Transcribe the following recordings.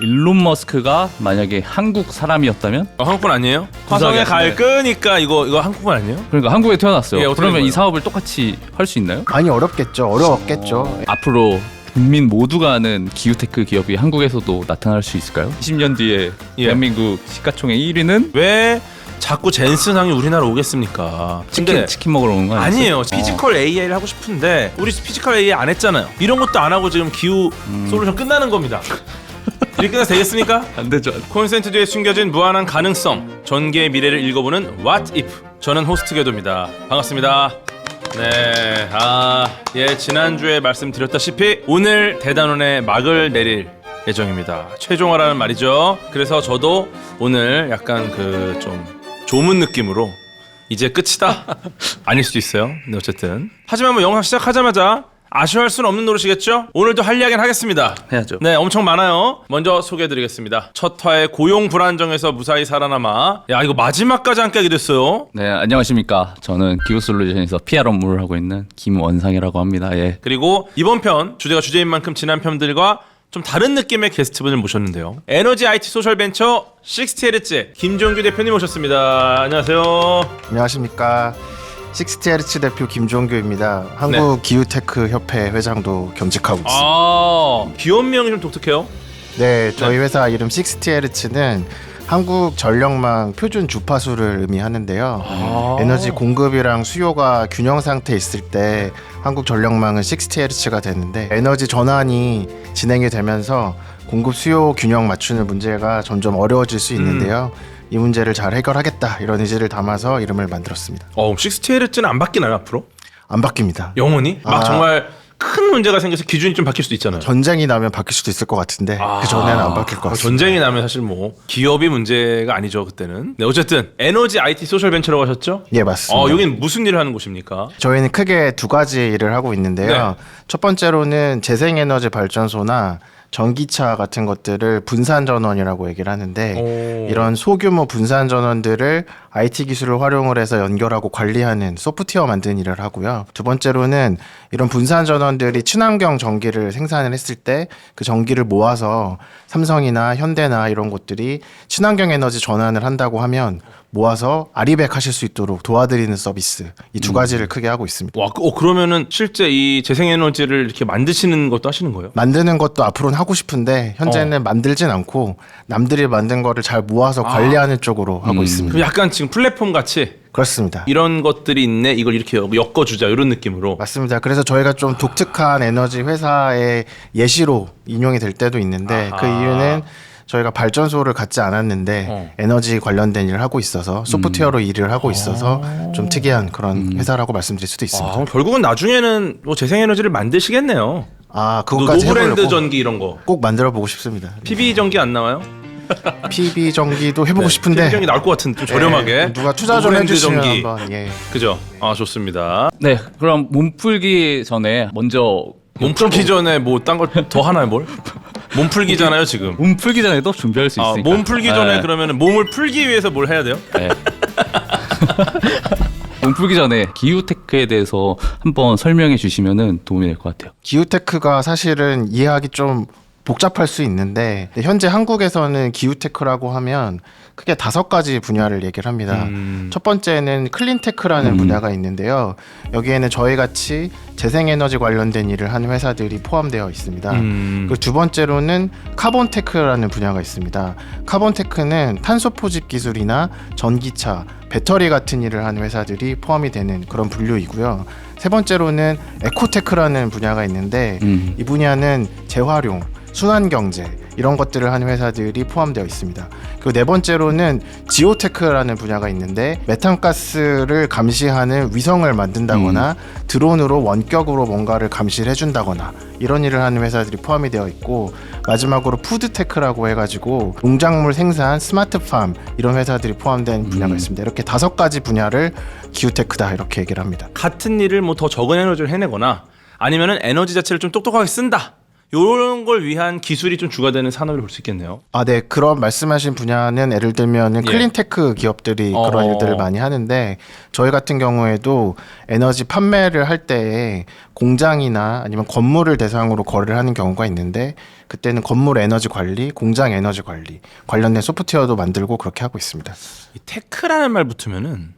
일론 머스크가 만약에 한국 사람이었다면? 한국분 아니에요? 구석에 화성에 갈 거니까 이거 한국분 아니에요? 그러니까 한국에 태어났어요. 예, 어떻게 그러면 된 이 거예요? 사업을 똑같이 할 수 있나요? 많이 어렵겠죠. 앞으로 국민 모두가 아는 기후테크 기업이 한국에서도 나타날 수 있을까요? 20년 뒤에 예. 대한민국 시가총액 1위는 왜 자꾸 젠슨항이 우리나라 오겠습니까? 근데 치킨 먹으러 오는 거 아니에요? 아니에요. 피지컬 AI를 하고 싶은데 우리 피지컬 AI 안 했잖아요. 이런 것도 안 하고 지금 기후 솔루션 끝나는 겁니다. 이렇게 끝나서 되겠습니까? 안 되죠. 콘센트 뒤에 숨겨진 무한한 가능성, 전개의 미래를 읽어보는 What If. 저는 호스트 궤도입니다. 반갑습니다. 네, 지난주에 말씀드렸다시피 오늘 대단원의 막을 내릴 예정입니다. 최종화라는 말이죠. 그래서 저도 오늘 약간 그 좀 조문 느낌으로 이제 끝이다? 아닐 수도 있어요. 네, 어쨌든. 하지만 뭐 영상 시작하자마자 아쉬워할 수는 없는 노릇이겠죠? 오늘도 할 이야기는 하겠습니다. 해야죠. 네, 엄청 많아요. 먼저 소개해드리겠습니다. 첫 화에 고용 불안정에서 무사히 살아남아. 야, 이거 마지막까지 함께하게 됐어요. 네, 안녕하십니까. 저는 기후솔루션에서 PR 업무를 하고 있는 김원상이라고 합니다. 예. 그리고 이번 편, 주제가 주제인 만큼 지난 편들과 좀 다른 느낌의 게스트분을 모셨는데요. 에너지 IT 소셜 벤처 60Hz 김종규 대표님 모셨습니다. 안녕하세요. 안녕하십니까. 60Hz 대표 김종규입니다. 한국 기후테크 협회 회장도 겸직하고 있습니다. 기업명이 좀 독특해요. 네, 저희 회사 이름 60Hz는 한국 전력망 표준 주파수를 의미하는데요. 에너지 공급이랑 수요가 균형 상태에 있을 때 한국 전력망은 60Hz가 되는데 에너지 전환이 진행이 되면서 공급 수요 균형 맞추는 문제가 점점 어려워질 수 있는데요. 이 문제를 잘 해결하겠다 이런 의지를 담아서 이름을 만들었습니다. 60Hz는 안 바뀌나요 앞으로? 안 바뀝니다. 영원히? 막 정말 큰 문제가 생겨서 기준이 좀 바뀔 수도 있잖아요. 전쟁이 나면 바뀔 수도 있을 것 같은데 그 전에는 안 바뀔 것 같습니다. 전쟁이 나면 사실 뭐 기업이 문제가 아니죠 그때는. 네, 어쨌든 에너지 IT 소셜 벤처라고 하셨죠? 예, 맞습니다. 여긴 무슨 일을 하는 곳입니까? 저희는 크게 두 가지 일을 하고 있는데요. 첫 번째로는 재생에너지 발전소나 전기차 같은 것들을 분산 전원이라고 얘기를 하는데 이런 소규모 분산 전원들을 IT 기술을 활용을 해서 연결하고 관리하는 소프트웨어 만드는 일을 하고요. 두 번째로는 이런 분산 전원들이 친환경 전기를 생산을 했을 때 그 전기를 모아서 삼성이나 현대나 이런 곳들이 친환경 에너지 전환을 한다고 하면 모아서 아리백 하실 수 있도록 도와드리는 서비스 이 두 가지를 크게 하고 있습니다. 와, 그러면은 실제 이 재생에너지를 이렇게 만드시는 것도 하시는 거예요? 만드는 것도 앞으로는 하고 싶은데 현재는 만들진 않고 남들이 만든 거를 잘 모아서 관리하는 쪽으로 하고 있습니다. 그럼 약간 지금 플랫폼 같이 그렇습니다. 이런 것들이 있네 이걸 이렇게 엮어주자 이런 느낌으로. 맞습니다. 그래서 저희가 좀 독특한 에너지 회사의 예시로 인용이 될 때도 있는데 그 이유는 저희가 발전소를 갖지 않았는데 에너지 관련된 일을 하고 있어서 소프트웨어로 일을 하고 있어서 좀 특이한 그런 회사라고 말씀드릴 수도 있습니다. 그럼 결국은 나중에는 뭐 재생에너지를 만드시겠네요. 그것까지 노브랜드 해보려고 전기 이런 거. 꼭 만들어 보고 싶습니다. PV 전기 안 나와요? PV 전기도 해보고 싶은데 PV 전기 나올 것 같은데 좀 저렴하게. 누가 투자 좀 노브랜드 해주시면 전기. 한번 그죠? 좋습니다. 네, 그럼 몸풀기 전에 먼저 몸풀기 전에 뭐 딴 걸 더 하나요 뭘? 몸풀기잖아요 지금. 몸풀기 전에도 준비할 수 있으니까. 몸풀기 전에 네. 그러면 몸을 풀기 위해서 뭘 해야 돼요? 네. 몸풀기 전에 기후테크에 대해서 한번 설명해 주시면 도움이 될 것 같아요. 기후테크가 사실은 이해하기 좀 복잡할 수 있는데 현재 한국에서는 기후테크라고 하면 크게 5가지 분야를 얘기를 합니다. 첫 번째는 클린테크라는 분야가 있는데요. 여기에는 저희 같이 재생에너지 관련된 일을 하는 회사들이 포함되어 있습니다. 그리고 두 번째로는 카본테크라는 분야가 있습니다. 카본테크는 탄소 포집 기술이나 전기차, 배터리 같은 일을 하는 회사들이 포함이 되는 그런 분류이고요. 세 번째로는 에코테크라는 분야가 있는데 이 분야는 재활용, 순환경제 이런 것들을 하는 회사들이 포함되어 있습니다. 그리고 네 번째로는 지오테크라는 분야가 있는데 메탄가스를 감시하는 위성을 만든다거나 드론으로 원격으로 뭔가를 감시를 해준다거나 이런 일을 하는 회사들이 포함이 되어 있고 마지막으로 푸드테크라고 해가지고 농작물 생산, 스마트팜 이런 회사들이 포함된 분야가 있습니다. 이렇게 5가지 분야를 기후테크다 이렇게 얘기를 합니다. 같은 일을 뭐 더 적은 에너지를 해내거나 아니면은 에너지 자체를 좀 똑똑하게 쓴다. 이런 걸 위한 기술이 좀 주가되는 산업을 볼 수 있겠네요. 아, 네. 그런 말씀하신 분야는 예를 들면은 예. 클린테크 기업들이 그런 일들을 많이 하는데 저희 같은 경우에도 에너지 판매를 할 때 공장이나 아니면 건물을 대상으로 거래를 하는 경우가 있는데 그때는 건물 에너지 관리, 공장 에너지 관리 관련된 소프트웨어도 만들고 그렇게 하고 있습니다. 이 테크라는 말 붙으면은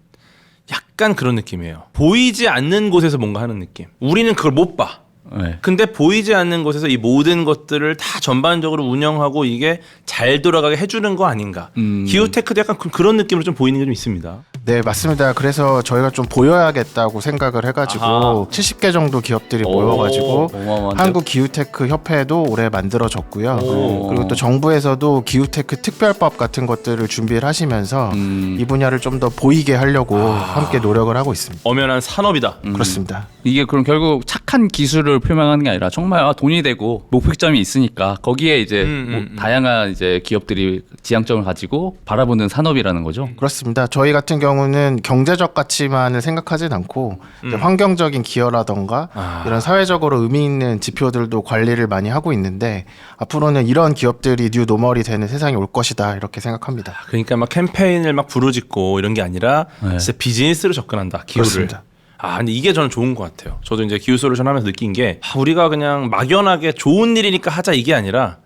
약간 그런 느낌이에요. 보이지 않는 곳에서 뭔가 하는 느낌. 우리는 그걸 못 봐. 네. 근데 보이지 않는 곳에서 이 모든 것들을 다 전반적으로 운영하고 이게 잘 돌아가게 해주는 거 아닌가. 기후테크도 약간 그런 느낌으로 좀 보이는 게 좀 있습니다. 네, 맞습니다. 그래서 저희가 좀 보여야겠다고 생각을 해가지고 아하. 70개 정도 기업들이 모여가지고 어마어마한데요? 한국기후테크 협회도 올해 만들어졌고요. 오. 그리고 또 정부에서도 기후테크 특별법 같은 것들을 준비를 하시면서 이 분야를 좀 더 보이게 하려고 함께 노력을 하고 있습니다. 엄연한 산업이다. 그렇습니다. 이게 그럼 결국 착한 기술을 표명하는 게 아니라 정말 돈이 되고 목표점이 있으니까 거기에 이제 뭐 다양한 이제 기업들이 지향점을 가지고 바라보는 산업이라는 거죠. 그렇습니다. 저희 같은 경우는 경제적 가치만을 생각하진 않고 이제 환경적인 기여라던가 이런 사회적으로 의미 있는 지표들도 관리를 많이 하고 있는데 앞으로는 이런 기업들이 뉴 노멀이 되는 세상이 올 것이다 이렇게 생각합니다. 그러니까 막 캠페인을 막 부르짖고 이런 게 아니라 네. 진짜 비즈니스로 접근한다. 기후를. 그렇습니다. 아, 근데 이게 저는 좋은 것 같아요. 저도 이제 기후 솔루션 하면서 느낀 게 우리가 그냥 막연하게 좋은 일이니까 하자 이게 아니라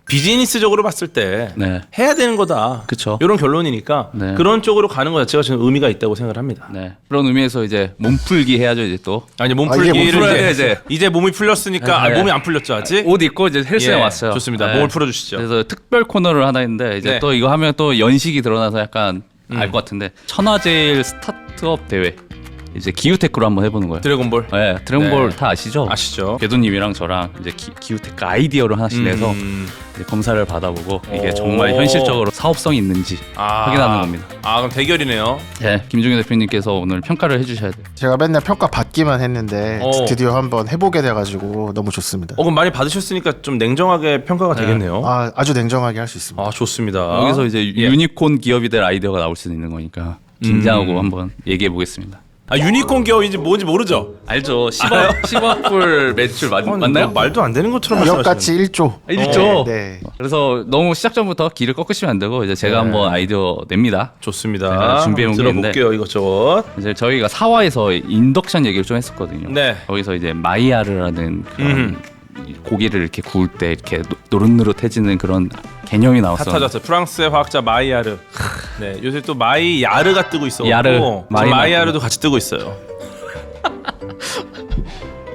비즈니스적으로 봤을 때 네. 해야 되는 거다. 그쵸. 이런 결론이니까 네. 그런 쪽으로 가는 것 자체가 저는 의미가 있다고 생각을 합니다. 네. 그런 의미에서 이제 몸풀기 해야죠 이제 또. 아니 이제 몸 몸풀기를 풀어야 이제, 돼, 이제 몸이 풀렸으니까 네. 몸이 안 풀렸죠 아직? 옷 입고 이제 헬스에 예, 왔어요. 좋습니다. 네. 몸을 풀어주시죠. 그래서 특별 코너를 하나 있는데 이제 네. 또 이거 하면 또 연식이 드러나서 약간 알 것 같은데 천하제일 스타트업 대회 이제 기후테크로 한번 해보는 거예요. 드래곤볼 네, 드래곤볼 네. 다 아시죠? 아시죠? 궤도님이랑 저랑 이제 기후테크 아이디어를 하나씩 내서 이제 검사를 받아보고 이게 정말 현실적으로 사업성이 있는지 확인하는 겁니다. 아 그럼 대결이네요. 네, 김종현 대표님께서 오늘 평가를 해주셔야 돼요. 제가 맨날 평가 받기만 했는데 어. 드디어 한번 해보게 돼가지고 너무 좋습니다. 그럼 많이 받으셨으니까 좀 냉정하게 평가가 되겠네요. 아주 냉정하게 할 수 있습니다. 아 좋습니다. 여기서 이제 예. 유니콘 기업이 될 아이디어가 나올 수도 있는 거니까 긴장하고 한번 얘기해 보겠습니다. 아 유니콘 기업인지 뭔지 모르죠? 알죠? 10억 불 매출 맞나요? 말도 안 되는 것처럼 기업가치 말씀하시네. 1조. 1조. 네. 그래서 너무 시작 전부터 길을 꺾으시면 안 되고 이제 제가 네. 한번 아이디어 냅니다. 좋습니다. 제가 준비해 온 게 들어볼게요 이것저것. 이제 저희가 사화에서 인덕션 얘기를 좀 했었거든요. 네. 거기서 이제 마이야르라는 그런 고기를 이렇게 구울 때 이렇게 노릇노릇해지는 그런 개념이 나왔어요. 핫하졌어요. 프랑스의 과학자 마이야르. 네, 요새 또 마이야르가 뜨고 있어. 야르. 마이야르도 같이 뜨고 있어요.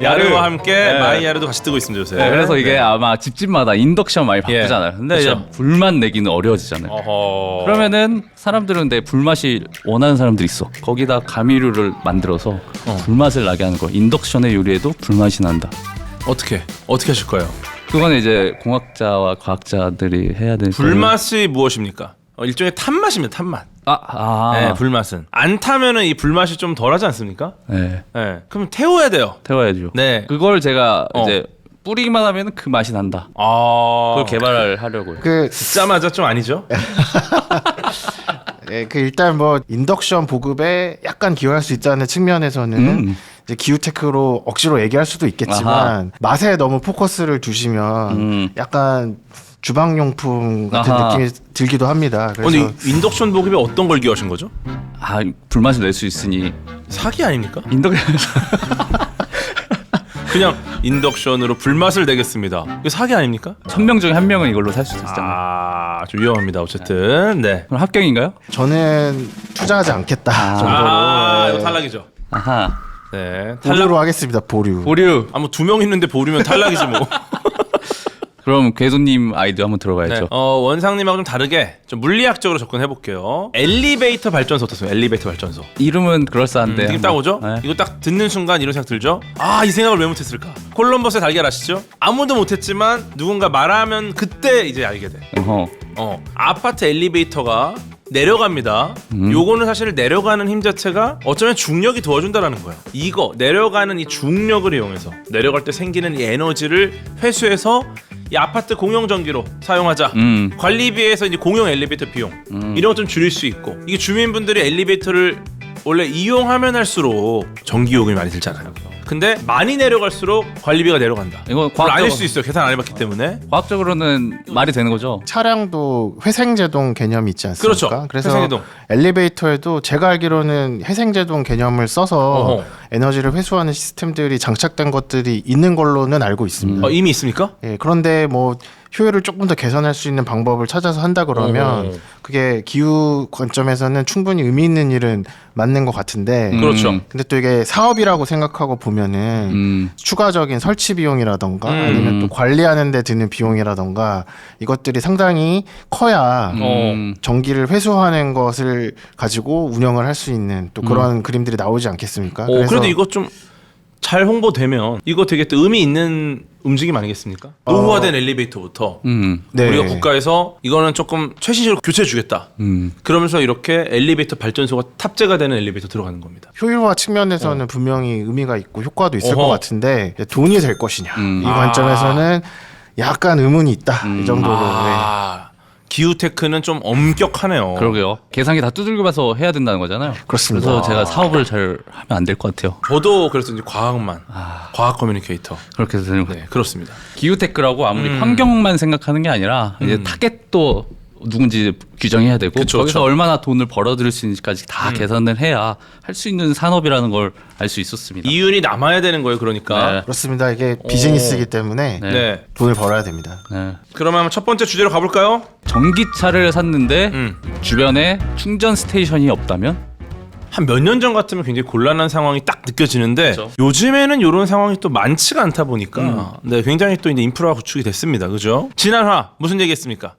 야르와 함께 네. 마이야르도 같이 뜨고 있습니다 요새. 네, 그래서 이게 아마 집집마다 인덕션 많이 예. 바꾸잖아요. 근데 그쵸. 이제 불맛 내기는 어려워지잖아요. 어허. 그러면은 사람들은 내 불맛이 원하는 사람들이 있어. 거기다 가미류를 만들어서 불맛을 나게 하는 거. 인덕션의 요리에도 불맛이 난다. 어떻게 하실 거예요? 그거는 이제 공학자와 과학자들이 해야 되는 불맛이 무엇입니까? 일종의 탄맛입니다. 탄맛. 네, 불맛은 안 타면은 이 불맛이 좀 덜하지 않습니까? 네. 네, 그럼 태워야 돼요. 태워야죠. 네. 그걸 제가 어. 이제 뿌리기만 하면 그 맛이 난다. 아, 그걸 개발을 하려고요. 그, 듣자마자 좀 아니죠? 예, 그 일단 뭐 인덕션 보급에 약간 기여할 수 있다는 측면에서는 이제 기후테크로 억지로 얘기할 수도 있겠지만 아하. 맛에 너무 포커스를 두시면 약간 주방용품 같은 아하. 느낌이 들기도 합니다. 그래서 근데 인덕션 보급에 어떤 걸 기여하신 거죠? 아 불맛을 낼 수 있으니 사기 아닙니까? 인덕션 그냥 인덕션으로 불맛을 내겠습니다. 이거 사기 아닙니까? 1000명 중에 1명은 이걸로 살 수도 있잖아요. 아, 좀 위험합니다. 어쨌든 네. 그럼 합격인가요? 저는 투자하지 않겠다 정도로 아, 예, 이거 탈락이죠. 아하. 네, 보류로 하겠습니다. 보류. 보류. 아, 뭐 2명 있는데 보류면 탈락이지 뭐. 그럼 궤도님 아이디어 한번 들어봐야죠. 네. 원상님하고 좀 다르게 좀 물리학적으로 접근해 볼게요. 엘리베이터 발전소 어떻습니까? 엘리베이터 발전소. 이름은 그럴싸한데. 느낌 딱 오죠? 네. 이거 딱 듣는 순간 이런 생각 들죠? 아, 이 생각을 왜 못했을까? 콜럼버스의 달걀 아시죠? 아무도 못했지만 누군가 말하면 그때 이제 알게 돼. 어허. 아파트 엘리베이터가 내려갑니다. 요거는 사실 내려가는 힘 자체가 어쩌면 중력이 도와준다라는 거예요. 이거 내려가는 이 중력을 이용해서 내려갈 때 생기는 이 에너지를 회수해서 이 아파트 공용 전기로 사용하자. 관리비에서 이제 공용 엘리베이터 비용 이런 거 좀 줄일 수 있고, 이게 주민분들이 엘리베이터를 원래 이용하면 할수록 전기 요금이 많이 들잖아요. 근데 많이 내려갈수록 관리비가 내려간다. 이거 물론 아닐 수 있어요. 계산 안 해봤기 때문에. 과학적으로는 말이 되는 거죠. 차량도 회생제동 개념이 있지 않습니까? 그렇죠. 그래서 회생제동. 엘리베이터에도 제가 알기로는 회생제동 개념을 써서 어허. 에너지를 회수하는 시스템들이 장착된 것들이 있는 걸로는 알고 있습니다. 이미 있습니까? 예, 그런데 뭐 효율을 조금 더 개선할 수 있는 방법을 찾아서 한다 그러면 그게 기후 관점에서는 충분히 의미 있는 일은 맞는 것 같은데 그렇죠. 근데 또 이게 사업이라고 생각하고 보면은 추가적인 설치 비용이라던가 아니면 또 관리하는 데 드는 비용이라던가 이것들이 상당히 커야 전기를 회수하는 것을 가지고 운영을 할 수 있는 또 그런 그림들이 나오지 않겠습니까? 그래도 이거 좀 잘 홍보되면 이거 되게 또 의미 있는 움직임 아니겠습니까? 노후화된 엘리베이터부터 네. 우리가 국가에서 이거는 조금 최신식으로 교체해 주겠다. 그러면서 이렇게 엘리베이터 발전소가 탑재가 되는 엘리베이터 들어가는 겁니다. 효율화 측면에서는 분명히 의미가 있고 효과도 있을 어허. 것 같은데 돈이 될 것이냐 이 관점에서는 약간 의문이 있다 이 정도로 네. 기후테크는 좀 엄격하네요. 그러게요. 계산기 다 두들겨 봐서 해야 된다는 거잖아요. 그렇습니다. 그래서 제가 사업을 잘 하면 안 될 것 같아요. 저도 그래서 이제 과학만, 과학 커뮤니케이터. 그렇게 되는 거예요. 네, 그렇습니다. 기후테크라고 아무리 환경만 생각하는 게 아니라 이제 타겟도 누군지 규정해야 되고 그쵸, 거기서 그쵸. 얼마나 돈을 벌어들일 수 있는지까지 다 계산을 해야 할 수 있는 산업이라는 걸 알 수 있었습니다. 이윤이 남아야 되는 거예요, 그러니까. 네. 그렇습니다. 이게 비즈니스이기 때문에 네. 돈을 벌어야 됩니다. 네. 그러면 첫 번째 주제로 가볼까요? 전기차를 샀는데 주변에 충전 스테이션이 없다면? 한 몇 년 전 같으면 굉장히 곤란한 상황이 딱 느껴지는데 그쵸. 요즘에는 이런 상황이 또 많지가 않다 보니까 네, 굉장히 또 이제 인프라가 구축이 됐습니다. 그죠? 지난화 무슨 얘기했습니까?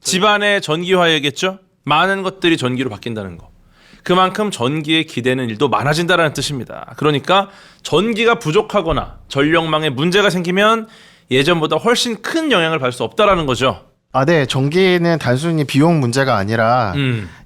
집안의 전기화 얘기했죠? 많은 것들이 전기로 바뀐다는 거. 그만큼 전기에 기대는 일도 많아진다는 뜻입니다. 그러니까 전기가 부족하거나 전력망에 문제가 생기면 예전보다 훨씬 큰 영향을 받을 수 없다라는 거죠. 네. 전기는 단순히 비용 문제가 아니라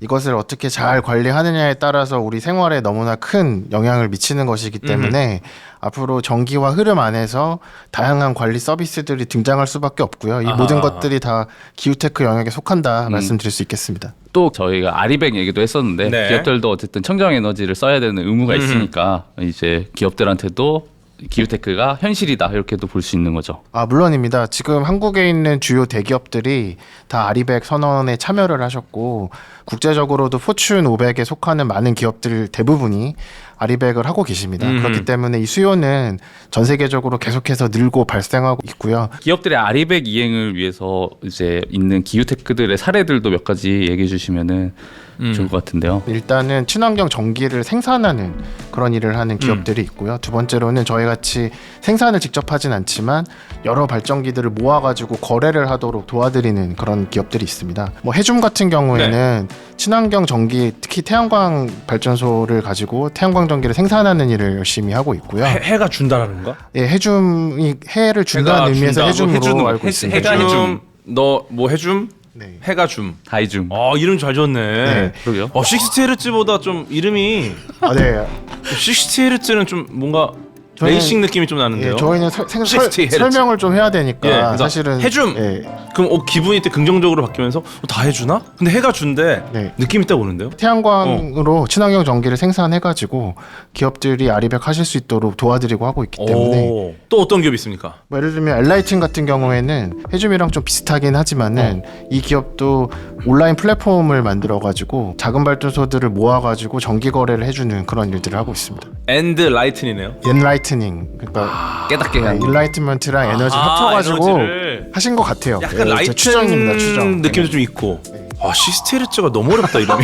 이것을 어떻게 잘 관리하느냐에 따라서 우리 생활에 너무나 큰 영향을 미치는 것이기 때문에 앞으로 전기와 흐름 안에서 다양한 관리 서비스들이 등장할 수밖에 없고요. 이 모든 것들이 다 기후테크 영역에 속한다 말씀드릴 수 있겠습니다. 또 저희가 아리백 얘기도 했었는데 네. 기업들도 어쨌든 청정 에너지를 써야 되는 의무가 있으니까 이제 기업들한테도 기후테크가 현실이다 이렇게도 볼 수 있는 거죠. 물론입니다. 지금 한국에 있는 주요 대기업들이 다 아리백 선언에 참여를 하셨고 국제적으로도 포춘 500에 속하는 많은 기업들 대부분이 아리백을 하고 계십니다. 그렇기 때문에 이 수요는 전 세계적으로 계속해서 늘고 발생하고 있고요. 기업들의 아리백 이행을 위해서 이제 있는 기후테크들의 사례들도 몇 가지 얘기해 주시면은 좋을 것 같은데요. 일단은 친환경 전기를 생산하는 그런 일을 하는 기업들이 있고요. 두 번째로는 저희 같이 생산을 직접 하진 않지만 여러 발전기들을 모아가지고 거래를 하도록 도와드리는 그런 기업들이 있습니다. 뭐 해줌 같은 경우에는 친환경 전기, 특히 태양광 발전소를 가지고 태양광 전기를 생산하는 일을 열심히 하고 있고요. 해가 준다라는 거? 예, 해줌이 해를 준다는 의미에서 해줌으로 알고 있습니다. 해가 해줌. 너 뭐 해줌? 네. 해가 줌. 다이줌. 이름 잘 지었네. 네. 그러게요. 60Hz보다 좀 이름이 네. 60Hz는 좀 뭔가 저희는- 레이싱 느낌이 좀 나는데요. 예, 저희는 60Hz. 설명을 좀 해야 되니까 예, 그래서 사실은 해줌. 예, 그럼 기분이 때 긍정적으로 바뀌면서 다 해주나? 근데 해가 준대. 네. 느낌 있다고 그러는데요. 태양광으로 친환경 전기를 생산해가지고 기업들이 아리백 하실 수 있도록 도와드리고 하고 있기 때문에 또 어떤 기업이 있습니까? 뭐 예를 들면 엘라이튼 같은 경우에는 해줌이랑 좀 비슷하긴 하지만은 이 기업도 온라인 플랫폼을 만들어가지고 작은 발전소들을 모아가지고 전기 거래를 해주는 그런 일들을 하고 있습니다. 엔드 라이튼이네요. 엔라이트닝 그러니까 깨닫게 하는. 인라이트먼트랑 에너지 합쳐가지고 에너지를 하신 것 같아요. 약간 예, 저 추정입니다. 라이튼 추정. 느낌도 좀 있고. 60Hz가 너무 어렵다 이름이.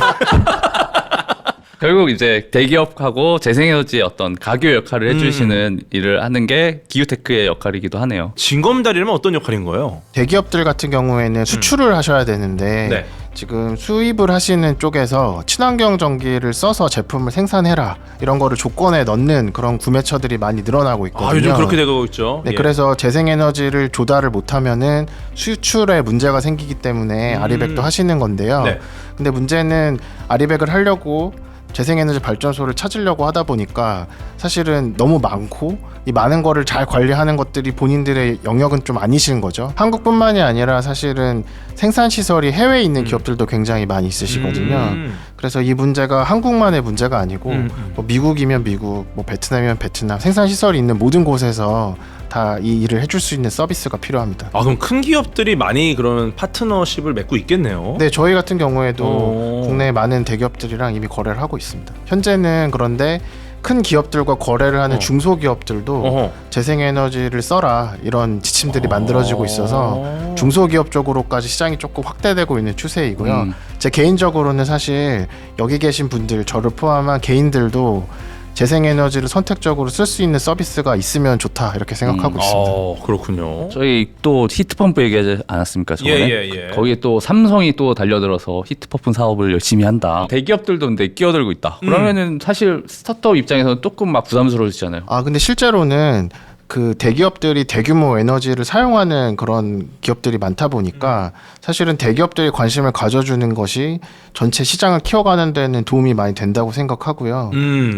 결국 이제 대기업하고 재생에너지의 어떤 가교 역할을 해주시는 일을 하는 게 기후테크의 역할이기도 하네요. 징검다리라면 어떤 역할인 거예요? 대기업들 같은 경우에는 수출을 하셔야 되는데 네. 지금 수입을 하시는 쪽에서 친환경 전기를 써서 제품을 생산해라 이런 거를 조건에 넣는 그런 구매처들이 많이 늘어나고 있거든요. 요즘 그렇게 되고 있죠. 네, 예. 그래서 재생에너지를 조달을 못하면은 수출에 문제가 생기기 때문에 아리백도 하시는 건데요. 네. 근데 문제는 아리백을 하려고 재생에너지 발전소를 찾으려고 하다 보니까 사실은 너무 많고 이 많은 거를 잘 관리하는 것들이 본인들의 영역은 좀 아니신 거죠. 한국뿐만이 아니라 사실은 생산 시설이 해외에 있는 기업들도 굉장히 많이 있으시거든요. 그래서 이 문제가 한국만의 문제가 아니고 뭐 미국이면 미국, 뭐 베트남이면 베트남, 생산 시설이 있는 모든 곳에서 다 이 일을 해줄 수 있는 서비스가 필요합니다. 아 그럼 큰 기업들이 많이 그런 파트너십을 맺고 있겠네요. 네, 저희 같은 경우에도 국내 많은 대기업들이랑 이미 거래를 하고 있습니다. 현재는 그런데 큰 기업들과 거래를 하는 중소기업들도 재생에너지를 써라 이런 지침들이 만들어지고 있어서 중소기업 쪽으로까지 시장이 조금 확대되고 있는 추세이고요. 제 개인적으로는 사실 여기 계신 분들 저를 포함한 개인들도 재생에너지를 선택적으로 쓸 수 있는 서비스가 있으면 좋다 이렇게 생각하고 있습니다. 그렇군요. 저희 또 히트펌프 얘기하지 않았습니까? 저번에 예. 거기에 또 삼성이 또 달려들어서 히트펌프 사업을 열심히 한다. 대기업들도 근데 끼어들고 있다. 그러면은 사실 스타트업 입장에서는 조금 막 부담스러워지잖아요. 근데 실제로는 그 대기업들이 대규모 에너지를 사용하는 그런 기업들이 많다 보니까 사실은 대기업들이 관심을 가져주는 것이 전체 시장을 키워가는 데는 도움이 많이 된다고 생각하고요.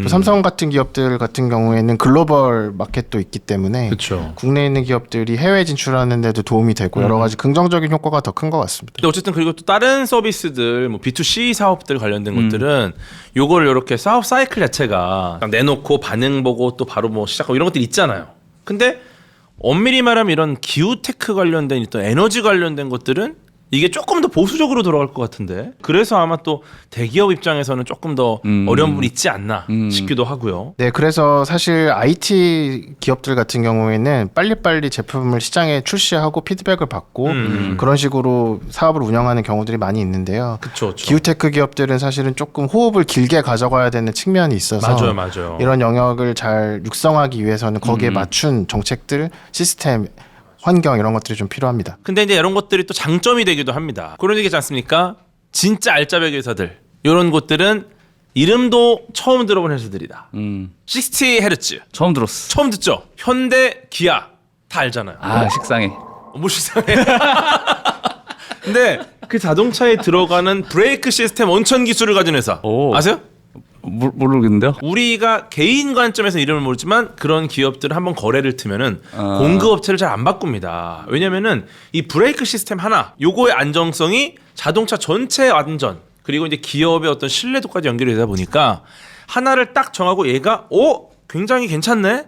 또 삼성 같은 기업들 같은 경우에는 글로벌 마켓도 있기 때문에 그쵸. 국내에 있는 기업들이 해외 진출하는 데도 도움이 되고 여러 가지 긍정적인 효과가 더 큰 것 같습니다. 근데 어쨌든 그리고 또 다른 서비스들 뭐 B2C 사업들 관련된 것들은 요거를 이렇게 사업 사이클 자체가 그냥 내놓고 반응 보고 또 바로 뭐 시작하고 이런 것들이 있잖아요. 근데 엄밀히 말하면 이런 기후테크 관련된 또 에너지 관련된 것들은 이게 조금 더 보수적으로 돌아갈 것 같은데 그래서 아마 또 대기업 입장에서는 조금 더 어려운 부분이 있지 않나 싶기도 하고요. 네, 그래서 사실 IT 기업들 같은 경우에는 빨리빨리 제품을 시장에 출시하고 피드백을 받고 그런 식으로 사업을 운영하는 경우들이 많이 있는데요. 그쵸. 기후테크 기업들은 사실은 조금 호흡을 길게 가져가야 되는 측면이 있어서 맞아요. 이런 영역을 잘 육성하기 위해서는 거기에 맞춘 정책들, 시스템, 환경 이런 것들이 좀 필요합니다. 근데 이제 이런 것들이 또 장점이 되기도 합니다. 그런 얘기지 않습니까? 진짜 알짜배기 회사들 이런 곳들은 이름도 처음 들어본 회사들이다. 60Hz 처음 들었어. 처음 듣죠? 현대, 기아 다 알잖아요. 아 식상해. 뭐 식상해. 근데 그 자동차에 들어가는 브레이크 시스템 원천 기술을 가진 회사 오. 아세요? 모르겠는데요. 우리가 개인 관점에서 이름을 모르지만 그런 기업들은 한번 거래를 트면은 공급업체를 잘 안 바꿉니다. 왜냐면은 이 브레이크 시스템 하나 요거의 안정성이 자동차 전체 안전 그리고 이제 기업의 어떤 신뢰도까지 연결이 되다 보니까 하나를 딱 정하고 얘가 굉장히 괜찮네.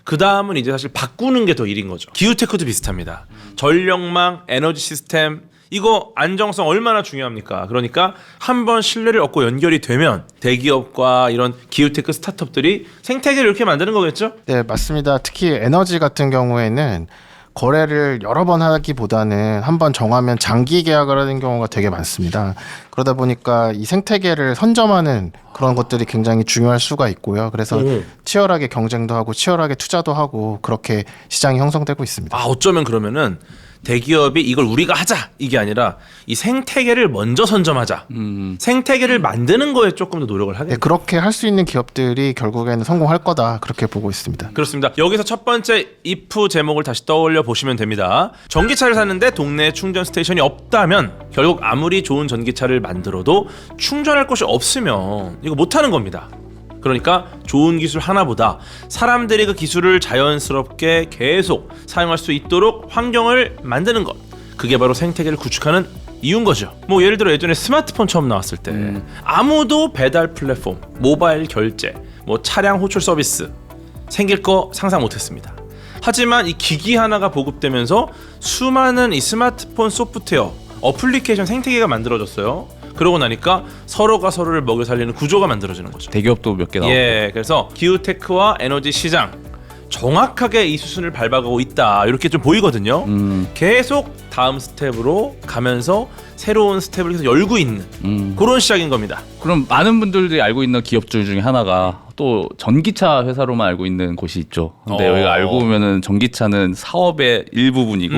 그 다음은 이제 사실 바꾸는 게 더 일인 거죠. 기후테크도 비슷합니다. 전력망, 에너지 시스템 이거 안정성 얼마나 중요합니까? 그러니까 한번 신뢰를 얻고 연결이 되면 대기업과 이런 기후테크 스타트업들이 생태계를 이렇게 만드는 거겠죠? 네, 맞습니다. 특히 에너지 같은 경우에는 거래를 여러 번 하기보다는 한번 정하면 장기 계약을 하는 경우가 되게 많습니다. 그러다 보니까 이 생태계를 선점하는 그런 것들이 굉장히 중요할 수가 있고요. 그래서 치열하게 경쟁도 하고 치열하게 투자도 하고 그렇게 시장이 형성되고 있습니다. 어쩌면 그러면은 대기업이 이걸 우리가 하자 이게 아니라 이 생태계를 먼저 선점하자. 생태계를 만드는 거에 조금 더 노력을 하겠네요. 네, 그렇게 할 수 있는 기업들이 결국에는 성공할 거다 그렇게 보고 있습니다. 그렇습니다. 여기서 첫 번째 if 제목을 다시 떠올려 보시면 됩니다. 전기차를 샀는데 동네에 충전 스테이션이 없다면 결국 아무리 좋은 전기차를 만들어도 충전할 곳이 없으면 이거 못하는 겁니다. 그러니까 좋은 기술 하나보다 사람들이 그 기술을 자연스럽게 계속 사용할 수 있도록 환경을 만드는 것, 그게 바로 생태계를 구축하는 이유인 거죠. 뭐 예를 들어 예전에 스마트폰 처음 나왔을 때 아무도 배달 플랫폼, 모바일 결제, 뭐 차량 호출 서비스 생길 거 상상 못했습니다. 하지만 이 기기 하나가 보급되면서 수많은 이 스마트폰 소프트웨어, 어플리케이션 생태계가 만들어졌어요. 그러고 나니까 서로가 서로를 먹여 살리는 구조가 만들어지는 거죠. 대기업도 몇 개 나오고. 그래서 기후테크와 에너지 시장 정확하게 이 수순을 밟아가고 있다 이렇게 좀 보이거든요. 계속 다음 스텝으로 가면서 새로운 스텝을 계속 열고 있는 그런 시작인 겁니다. 그럼 많은 분들이 알고 있는 기업들 중에 하나가 또 전기차 회사로만 알고 있는 곳이 있죠. 근데 여기가 알고 보면은 전기차는 사업의 일부분이고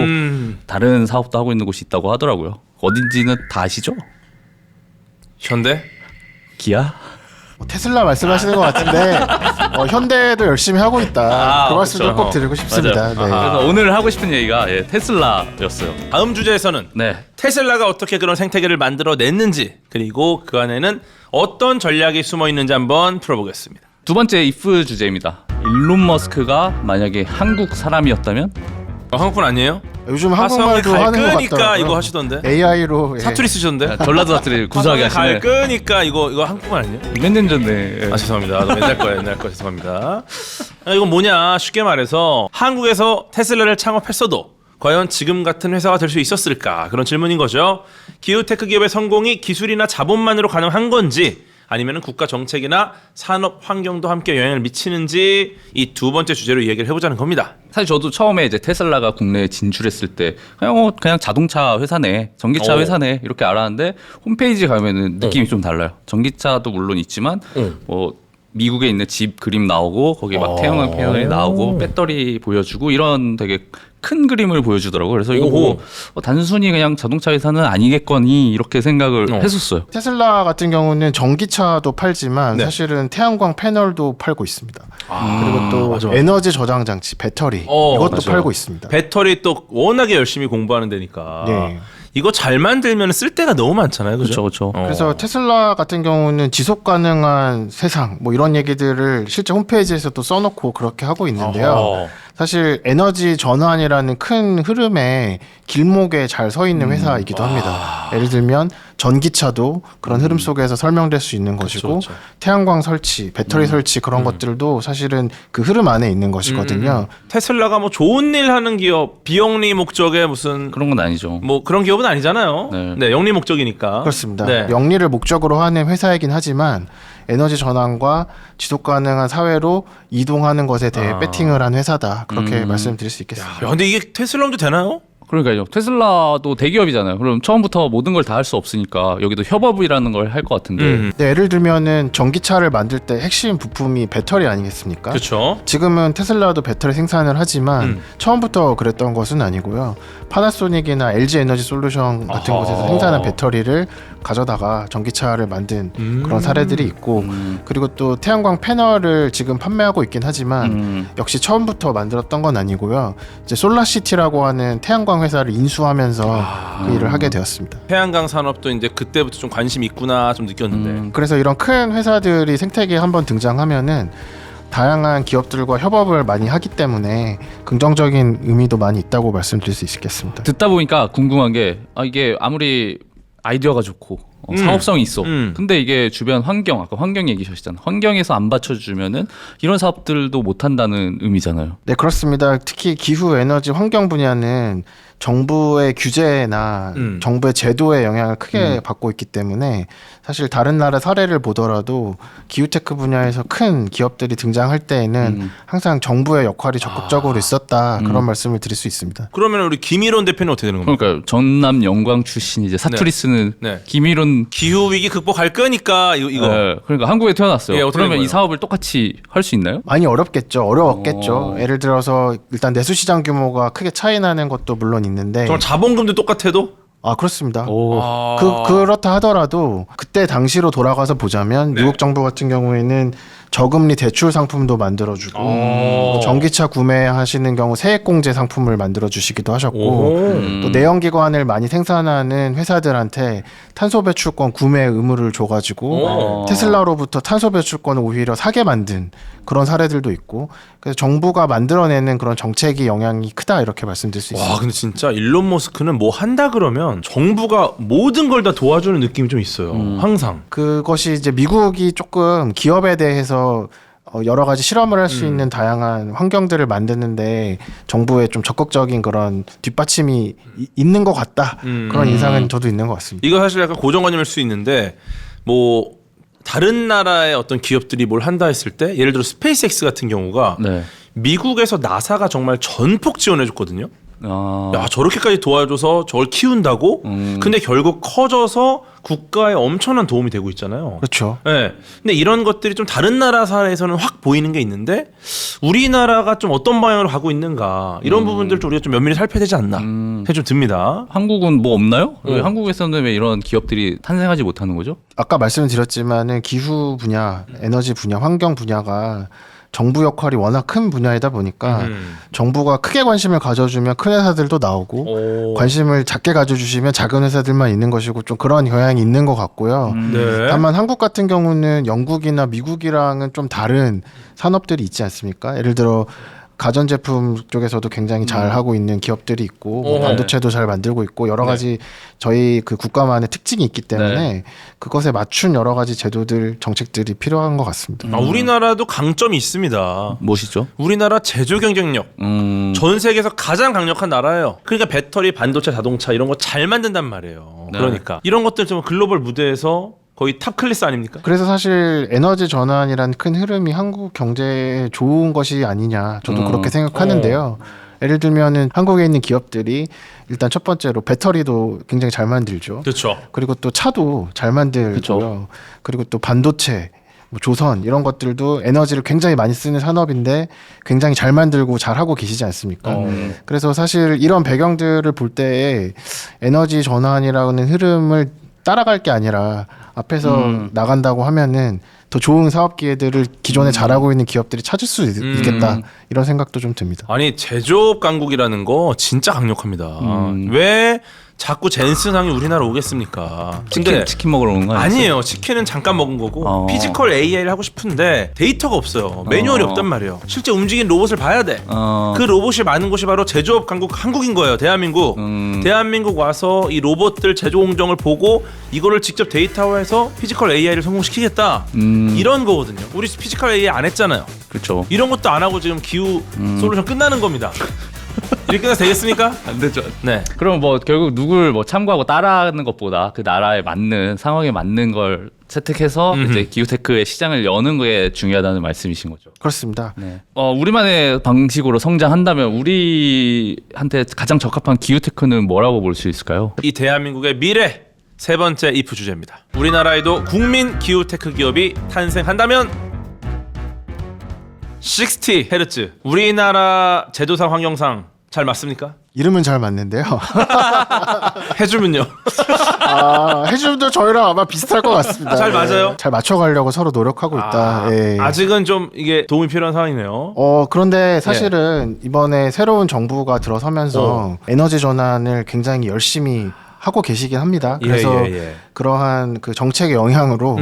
다른 사업도 하고 있는 곳이 있다고 하더라고요. 어딘지는 다 아시죠? 현대? 기아? 테슬라 말씀하시는 것 같은데 현대도 열심히 하고 있다. 그 말씀을 그렇죠. 꼭 드리고 싶습니다. 네. 그래서 오늘 하고 싶은 얘기가 테슬라였어요. 다음 주제에서는 네. 테슬라가 어떻게 그런 생태계를 만들어냈는지 그리고 그 안에는 어떤 전략이 숨어 있는지 한번 풀어보겠습니다. 두 번째 if 주제입니다. 일론 머스크가 만약에 한국 사람이었다면 한국분 아니에요? 요즘 화성을 한국말도 갈 하는 것 끄니까 같더라고요. 이거 하시던데. AI로 사투리 쓰셨는데. 전라도 사투리 구수하게 화성을 갈 하시네. 끄니까 이거 한국분 아니에요? 몇 년 전에. 아 죄송합니다. 너무 옛날 거 죄송합니다. 이건 뭐냐? 쉽게 말해서 한국에서 테슬라를 창업했어도 과연 지금 같은 회사가 될 수 있었을까? 그런 질문인 거죠. 기후테크 기업의 성공이 기술이나 자본만으로 가능한 건지 아니면 국가 정책이나 산업 환경도 함께 영향을 미치는지 이 두 번째 주제로 이야기를 해보자는 겁니다. 사실 저도 처음에 이제 테슬라가 국내에 진출했을 때 그냥 자동차 회사네, 전기차 회사네 이렇게 알았는데 홈페이지 가면은 느낌이 좀 달라요. 전기차도 물론 있지만 뭐 미국에 있는 집 그림 나오고 거기 막 태양광 패널이 나오고 배터리 보여주고 이런 되게 큰 그림을 보여주더라고요. 그래서 이거 보고 단순히 그냥 자동차 회사는 아니겠거니 이렇게 생각을 했었어요. 테슬라 같은 경우는 전기차도 팔지만 네. 사실은 태양광 패널도 팔고 있습니다. 그리고 또 맞아. 에너지 저장 장치, 배터리 이것도 맞아요. 팔고 있습니다. 배터리 또 워낙에 열심히 공부하는 데니까 네. 이거 잘 만들면 쓸 데가 너무 많잖아요. 그죠? 그렇죠. 그래서 테슬라 같은 경우는 지속 가능한 세상 뭐 이런 얘기들을 실제 홈페이지에서도 써놓고 그렇게 하고 있는데요. 어허. 사실 에너지 전환이라는 큰 흐름에 길목에 잘 서 있는 회사이기도 합니다. 예를 들면 전기차도 그런 흐름 속에서 설명될 수 있는 것이고 그쵸. 태양광 설치, 배터리 설치 그런 것들도 사실은 그 흐름 안에 있는 것이거든요. 테슬라가 뭐 좋은 일 하는 기업, 비영리 목적의 무슨 그런 건 아니죠. 뭐 그런 기업은 아니잖아요. 네. 네, 영리 목적이니까. 그렇습니다. 네. 영리를 목적으로 하는 회사이긴 하지만 에너지 전환과 지속 가능한 사회로 이동하는 것에 대해 배팅을 한 회사다. 그렇게 말씀드릴 수 있겠습니다. 야, 근데 이게 테슬라도 되나요? 그러니까요. 테슬라도 대기업이잖아요. 그럼 처음부터 모든 걸 다 할 수 없으니까 여기도 협업이라는 걸 할 것 같은데. 네, 예를 들면은 전기차를 만들 때 핵심 부품이 배터리 아니겠습니까? 그렇죠. 지금은 테슬라도 배터리 생산을 하지만 처음부터 그랬던 것은 아니고요. 파나소닉이나 LG 에너지 솔루션 같은 곳에서 생산한 배터리를 가져다가 전기차를 만든 그런 사례들이 있고 그리고 또 태양광 패널을 지금 판매하고 있긴 하지만 역시 처음부터 만들었던 건 아니고요. 이제 솔라시티라고 하는 태양광 회사를 인수하면서 그 일을 하게 되었습니다. 태양광 산업도 이제 그때부터 좀 관심이 있구나 좀 느꼈는데. 그래서 이런 큰 회사들이 생태계에 한번 등장하면은 다양한 기업들과 협업을 많이 하기 때문에 긍정적인 의미도 많이 있다고 말씀드릴 수 있겠습니다. 듣다 보니까 궁금한 게 이게 아무리 아이디어가 좋고 사업성이 있어. 근데 이게 주변 환경, 아까 환경 얘기하셨잖아요. 환경에서 안 받쳐주면은 이런 사업들도 못 한다는 의미잖아요. 네, 그렇습니다. 특히 기후 에너지 환경 분야는 정부의 규제나 정부의 제도의 영향을 크게 받고 있기 때문에 사실 다른 나라 사례를 보더라도 기후테크 분야에서 큰 기업들이 등장할 때에는 항상 정부의 역할이 적극적으로 있었다 그런 말씀을 드릴 수 있습니다. 그러면 우리 김일원 대표는 어떻게 되는 겁니까? 그러니까 전남 영광 출신 이제 사투리 쓰는 네. 김일훈. 기후 위기 극복할 거니까 이거. 네, 그러니까 한국에 태어났어요. 예, 어떻게 그러면 된 이 거예요? 사업을 똑같이 할 수 있나요? 많이 어려웠겠죠. 예를 들어서 일단 내수시장 규모가 크게 차이 나는 것도 물론 있는데 정말 자본금도 똑같아도 그렇습니다. 오. 그렇다 하더라도 그때 당시로 돌아가서 보자면 미국 정부 같은 경우에는 저금리 대출 상품도 만들어주고 또 전기차 구매하시는 경우 세액공제 상품을 만들어주시기도 하셨고 또 내연기관을 많이 생산하는 회사들한테 탄소배출권 구매 의무를 줘가지고 테슬라로부터 탄소배출권을 오히려 사게 만든 그런 사례들도 있고 그래서 정부가 만들어내는 그런 정책이 영향이 크다 이렇게 말씀드릴 수 있습니다. 와 근데 진짜 일론 머스크는 뭐 한다 그러면 정부가 모든 걸 다 도와주는 느낌이 좀 있어요. 항상. 그것이 이제 미국이 조금 기업에 대해서 여러 가지 실험을 할 수 있는 다양한 환경들을 만드는데 정부의 좀 적극적인 그런 뒷받침이 있는 것 같다. 그런 인상은 저도 있는 것 같습니다. 이거 사실 약간 고정관념일 수 있는데 뭐 다른 나라의 어떤 기업들이 뭘 한다 했을 때 예를 들어 스페이스X 같은 경우가 네. 미국에서 나사가 정말 전폭 지원해줬거든요. 아. 야 저렇게까지 도와줘서 저걸 키운다고? 근데 결국 커져서 국가에 엄청난 도움이 되고 있잖아요. 그렇죠. 네. 근데 이런 것들이 좀 다른 나라 사례에서는 확 보이는 게 있는데 우리나라가 좀 어떤 방향으로 가고 있는가 이런 부분들 좀 우리가 좀 면밀히 살펴야 되지 않나 생각이 좀 듭니다. 한국은 뭐 없나요? 왜 한국에서는 왜 이런 기업들이 탄생하지 못하는 거죠? 아까 말씀드렸지만은 기후 분야, 에너지 분야, 환경 분야가 정부 역할이 워낙 큰 분야이다 보니까 정부가 크게 관심을 가져주면 큰 회사들도 나오고 관심을 작게 가져주시면 작은 회사들만 있는 것이고 좀 그런 경향이 있는 것 같고요. 네. 다만 한국 같은 경우는 영국이나 미국이랑은 좀 다른 산업들이 있지 않습니까? 예를 들어 가전제품 쪽에서도 굉장히 잘 하고 있는 기업들이 있고 뭐 반도체도 잘 만들고 있고 여러 가지 저희 그 국가만의 특징이 있기 때문에 그것에 맞춘 여러 가지 제도들 정책들이 필요한 것 같습니다. 우리나라도 강점이 있습니다. 무엇이죠? 우리나라 제조 경쟁력 전 세계에서 가장 강력한 나라예요. 그러니까 배터리, 반도체, 자동차 이런 거 잘 만든단 말이에요. 네. 그러니까 이런 것들 좀 글로벌 무대에서 거의 탑 클래스 아닙니까? 그래서 사실 에너지 전환이란 큰 흐름이 한국 경제에 좋은 것이 아니냐 저도 그렇게 생각하는데요. 예를 들면은 한국에 있는 기업들이 일단 첫 번째로 배터리도 굉장히 잘 만들죠. 그렇죠. 그리고 또 차도 잘 만들고요. 그쵸. 그리고 또 반도체, 뭐 조선 이런 것들도 에너지를 굉장히 많이 쓰는 산업인데 굉장히 잘 만들고 잘 하고 계시지 않습니까? 그래서 사실 이런 배경들을 볼 때에 에너지 전환이라는 흐름을 따라갈 게 아니라 앞에서 나간다고 하면은 더 좋은 사업 기회들을 기존에 잘하고 있는 기업들이 찾을 수 있겠다 이런 생각도 좀 듭니다. 아니 제조업 강국이라는 거 진짜 강력합니다. 왜 자꾸 젠슨항이 우리나라 오겠습니까? 치킨 먹으러 오는 거 아니에요. 치킨은 잠깐 먹은 거고 피지컬 AI를 하고 싶은데 데이터가 없어요. 매뉴얼이 없단 말이에요. 실제 움직이는 로봇을 봐야 돼. 그 로봇이 많은 곳이 바로 제조업 강국 한국인 거예요. 대한민국. 대한민국 와서 이 로봇들 제조 공정을 보고 이거를 직접 데이터화해서 피지컬 AI를 성공시키겠다. 이런 거거든요. 우리 피지컬 AI 안 했잖아요. 그렇죠. 이런 것도 안 하고 지금 기후 솔루션 끝나는 겁니다. 이렇게 끝나서 되겠습니까? 안 되죠. 네. 그럼 뭐 결국 누굴 뭐 참고하고 따라하는 것보다 그 나라에 맞는 상황에 맞는 걸 채택해서 이제 기후테크의 시장을 여는 게 중요하다는 말씀이신 거죠. 그렇습니다. 네. 우리만의 방식으로 성장한다면 우리한테 가장 적합한 기후테크는 뭐라고 볼 수 있을까요? 이 대한민국의 미래 세 번째 이프 주제입니다. 우리나라에도 국민 기후테크 기업이 탄생한다면 60Hz 우리나라 제도상 환경상 잘 맞습니까? 이름은 잘 맞는데요. 해주면요. 해주도 저희랑 아마 비슷할 것 같습니다. 잘 맞아요? 잘 맞춰가려고 서로 노력하고 있다. 예. 아직은 좀 이게 도움이 필요한 상황이네요. 그런데 사실은 이번에 새로운 정부가 들어서면서 에너지 전환을 굉장히 열심히 하고 계시긴 합니다. 그래서 그러한 그 정책의 영향으로